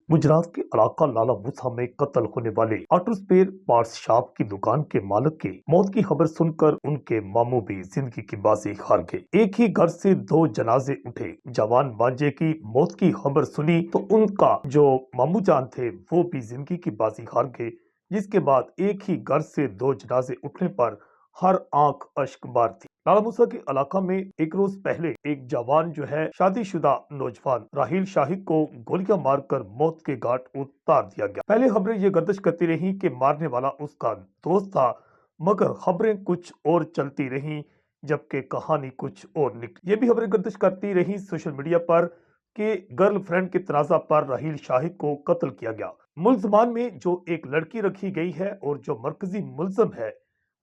गुजरात के इलाका लाला मुसा में कत्ल होने वाले ऑटो स्पेयर पार्ट्स शॉप की दुकान के मालिक की मौत की खबर सुनकर उनके मामू भी जिंदगी की बाजी हार गए। एक ही घर से दो जनाजे उठे। जवान मांझे की मौत की खबर सुनी तो उनका जो मामू जान थे वो भी जिंदगी की बाजी हार गए। जिसके बाद एक ही घर से दो जनाजे उठने पर हर आंख अश्कबार थी। लाला मूसा के इलाका में एक रोज पहले एक जवान जो है शादीशुदा नौजवान राहिल शाहिद को गोलियां मारकर मौत के घाट उतार दिया गया। पहले खबरें ये गर्दिश करती रही कि मारने वाला उसका दोस्त था, मगर खबरें कुछ और चलती रहीं, जबकि कहानी कुछ और निकली। ये भी खबरें गर्दिश करती रही सोशल मीडिया पर कि गर्लफ्रेंड के तनाजा पर राहिल शाहिद को कत्ल किया गया। मुल्जमान में जो एक लड़की रखी गई है और जो मरकजी मुल्जम है,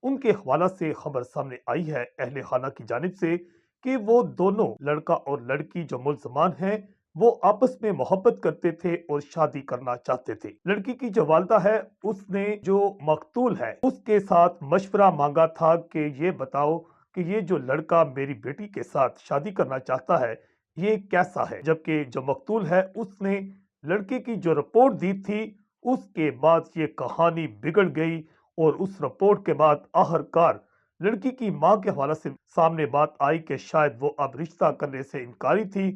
उनके हवाला से खबर सामने आई है अहले खाना की जानिब से कि वो दोनों लड़का और लड़की जो मुल्जमान हैं वो आपस में मोहब्बत करते थे और शादी करना चाहते थे। लड़की की जो वालदा है उसने जो मकतूल है उसके साथ मशवरा मांगा था कि ये बताओ कि ये जो लड़का मेरी बेटी के साथ शादी करना चाहता है ये कैसा है, जबकि जो मकतूल है उसने लड़के की जो रिपोर्ट दी थी उसके बाद ये कहानी बिगड़ गई। और उस रिपोर्ट के बाद आखिरकार लड़की की मां के हवाले से सामने बात आई कि शायद वो अब रिश्ता करने से इनकारी थी।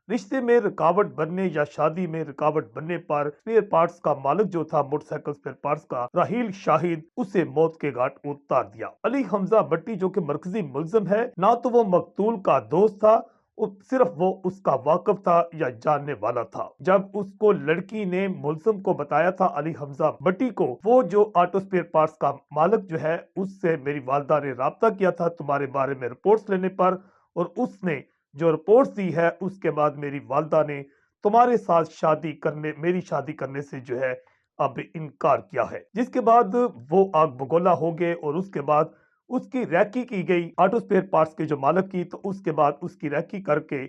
रिश्ते में रुकावट बनने या शादी में रुकावट बनने पर स्पेयर पार्ट्स का मालिक जो था मोटरसाइकिल स्पेयर पार्ट्स का राहिल शाहिद, उसे मौत के घाट उतार दिया। अली हमजा भट्टी जो कि मरकजी मुल्जिम है, ना तो वो मकतूल का दोस्त था और सिर्फ वो उसका वाकिफ था या जानने वाला था। जब उसको लड़की ने मुल्जिम को बताया था अली हमजा भट्टी को, वो जो ऑटो स्पेयर पार्ट्स का मालिक जो है उससे मेरी वालदा ने राब्ता किया था तुम्हारे बारे में रिपोर्ट्स लेने पर, और उसने जो रिपोर्ट्स दी है उसके बाद मेरी वालदा ने तुम्हारे साथ शादी करने, मेरी शादी करने से जो है अब इनकार किया है। जिसके बाद वो आग बगोला हो गए और उसके बाद उसकी रैकी की गई ऑटो स्पेयर पार्ट्स के जो मालिक की। तो उसके बाद उसकी रैकी करके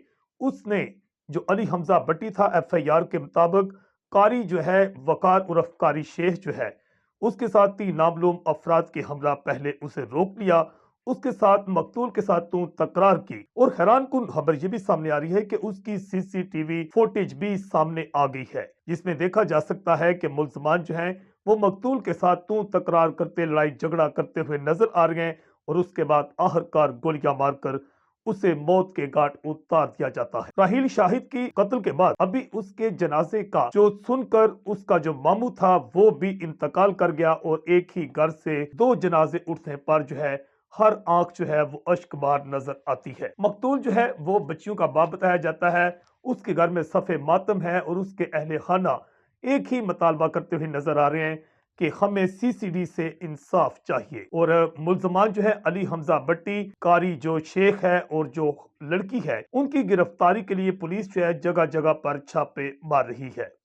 उसने जो अली हमजा भट्टी था, एफआईआर के मुताबिक कारी जो है वकार उर्फ कारी शेख जो है उसके साथ 3 नामालूम अफराद के हमला पहले उसे रोक लिया, उसके साथ मकतूल के साथ तू तकरार की। और हैरान कुन खबर ये भी सामने आ रही है कि उसकी सीसीटीवी फुटेज भी सामने आ गई है, जिसमें देखा जा सकता है कि मुल्जमान जो हैं वो मकतूल के साथ तू तकरार करते, लड़ाई झगड़ा करते हुए नजर आ रहे हैं। और उसके बाद आखिरकार गोलियां मारकर उसे मौत के घाट उतार दिया जाता है। राहिल शाहिद की कत्ल के बाद अभी उसके जनाजे का जो सुनकर उसका जो मामू था वो भी इंतकाल कर गया और एक ही घर से दो जनाजे उठने पर जो है हर आंख जो है वो अश्कबार नजर आती है। मकतूल जो है वो बच्चियों का बाप बताया जाता है, उसके घर में सफ़े मातम है और उसके अहले खाना एक ही मुतालबा करते हुए नजर आ रहे हैं कि हमें सीसीडी से इंसाफ चाहिए। और मुल्जमान जो है अली हमजा भट्टी, कारी जो शेख है और जो लड़की है, उनकी गिरफ्तारी के लिए पुलिस जो है जगह जगह पर छापे मार रही है।